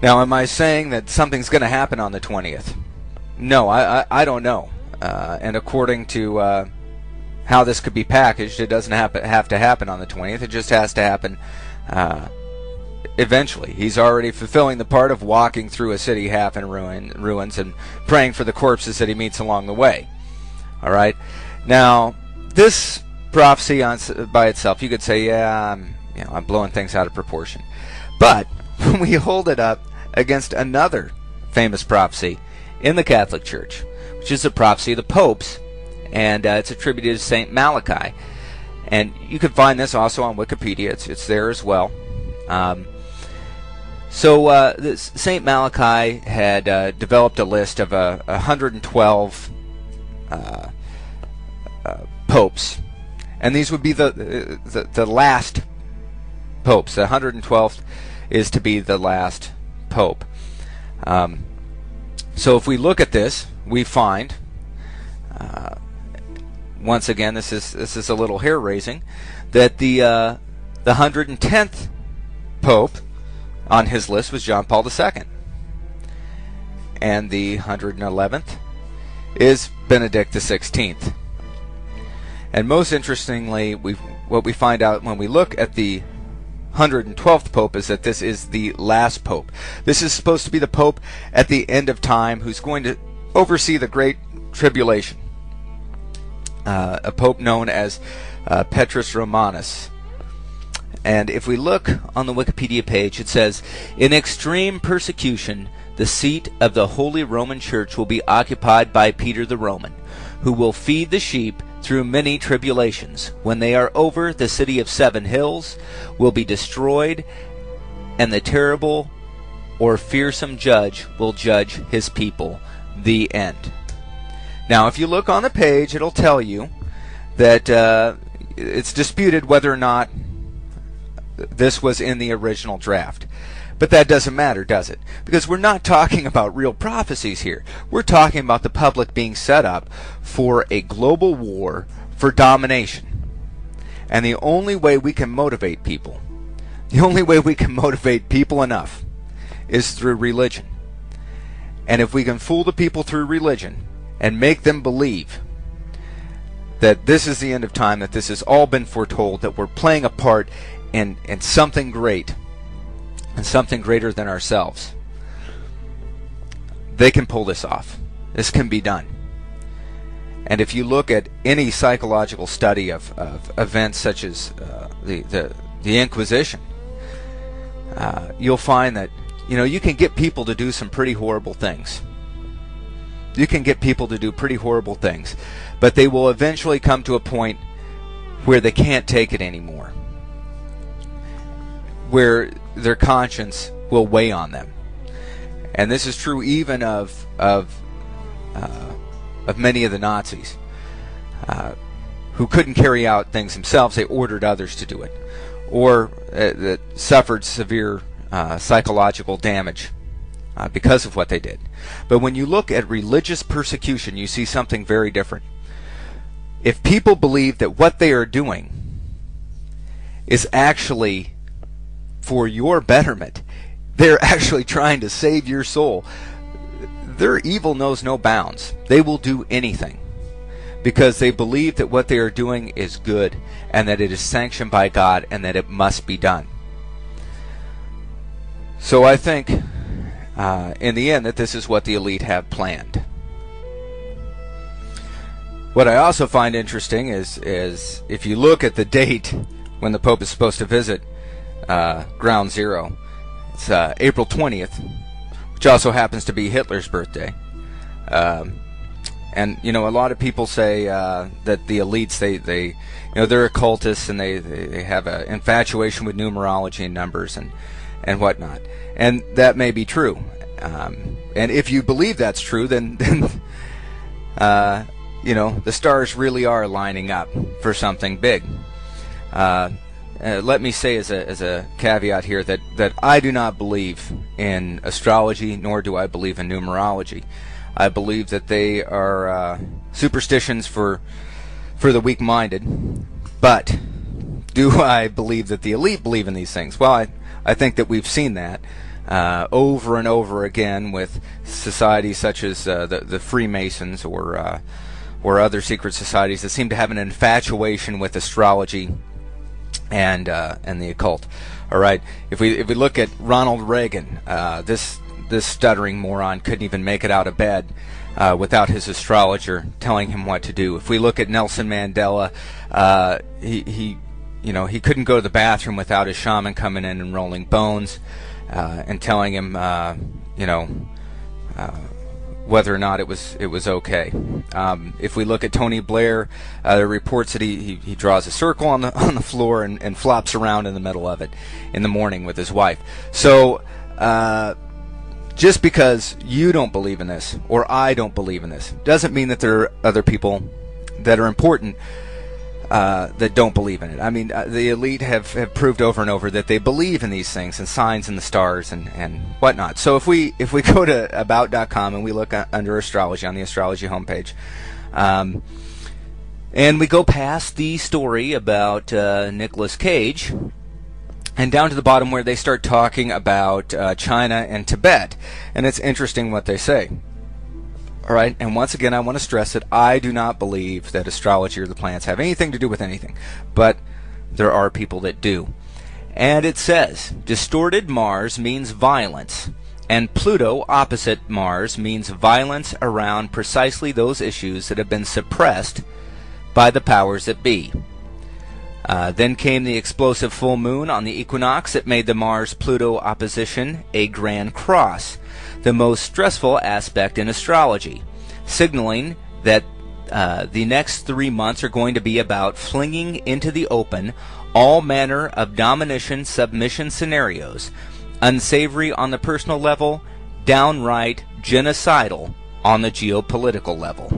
Now, am I saying that something's going to happen on the 20th? No, I don't know. And according to how this could be packaged, it doesn't have to happen on the 20th. It just has to happen eventually. He's already fulfilling the part of walking through a city half in ruins and praying for the corpses that he meets along the way. All right. Now, this prophecy by itself, you could say, yeah, I'm blowing things out of proportion. But when we hold it up against another famous prophecy in the Catholic Church, which is the prophecy of the popes, and it's attributed to St. Malachi. And you can find this also on Wikipedia. It's there as well. This St. Malachi had developed a list of 112 popes, and these would be the last popes. The 112th is to be the last pope. So if we look at this, we find once again, this is a little hair-raising, that the 110th pope on his list was John Paul II, and the 111th is Benedict XVI. And most interestingly, what we find out when we look at the 112th pope is that this is the last pope. This is supposed to be the pope at the end of time who's going to oversee the Great Tribulation. A pope known as Petrus Romanus. And if we look on the Wikipedia page, it says, in extreme persecution, the seat of the Holy Roman Church will be occupied by Peter the Roman, who will feed the sheep through many tribulations. When they are over, the city of 7 hills will be destroyed, and the terrible or fearsome judge will judge his people. The end. Now, if you look on the page, it'll tell you that it's disputed whether or not this was in the original draft. But that doesn't matter, does it? Because we're not talking about real prophecies here. We're talking about the public being set up for a global war for domination. And the only way we can motivate people, enough, is through religion. And if we can fool the people through religion and make them believe that this is the end of time, that this has all been foretold, that we're playing a part in something great, and something greater than ourselves, they can pull this off. This can be done. And if you look at any psychological study of events such as the Inquisition, you'll find that you can get people to do some pretty horrible things. You can get people to do pretty horrible things, but they will eventually come to a point where they can't take it anymore, where their conscience will weigh on them. And this is true even of many of the Nazis, who couldn't carry out things themselves. They ordered others to do it, or that suffered severe psychological damage because of what they did. But when you look at religious persecution, you see something very different. If people believe that what they are doing is actually for your betterment, they're actually trying to save your soul, their evil knows no bounds. They will do anything because they believe that what they are doing is good and that it is sanctioned by God and that it must be done. So I think in the end that this is what the elite have planned. What I also find interesting is if you look at the date when the Pope is supposed to visit Ground Zero, it's April 20th, which also happens to be Hitler's birthday. And a lot of people say that the elites they're occultists and they have an infatuation with numerology and numbers and whatnot, and that may be true. And if you believe that's true, then the stars really are lining up for something big. Let me say as a caveat here that I do not believe in astrology, nor do I believe in numerology. I believe that they are superstitions for the weak-minded. But do I believe that the elite believe in these things? Well, I think that we've seen that over and over again with societies such as the Freemasons or other secret societies that seem to have an infatuation with astrology and the occult. All right, if we look at Ronald Reagan, this stuttering moron couldn't even make it out of bed without his astrologer telling him what to do. If we look at Nelson Mandela, he couldn't go to the bathroom without his shaman coming in and rolling bones and telling him whether or not it was okay. If we look at Tony Blair, there are reports that he draws a circle on the floor and flops around in the middle of it in the morning with his wife. So just because you don't believe in this or I don't believe in this doesn't mean that there are other people that are important that don't believe in it. I mean, the elite have proved over and over that they believe in these things and signs and the stars and whatnot. So if we go to about.com and we look under astrology on the astrology homepage, and we go past the story about Nicolas Cage and down to the bottom where they start talking about China and Tibet, and it's interesting what they say. All right, and once again, I want to stress that I do not believe that astrology or the planets have anything to do with anything, but there are people that do. And it says, distorted Mars means violence, and Pluto opposite Mars means violence around precisely those issues that have been suppressed by the powers that be. Then came the explosive full moon on the equinox that made the Mars-Pluto opposition a grand cross, the most stressful aspect in astrology, signaling that the next 3 months are going to be about flinging into the open all manner of domination submission scenarios, unsavory on the personal level, downright genocidal on the geopolitical level.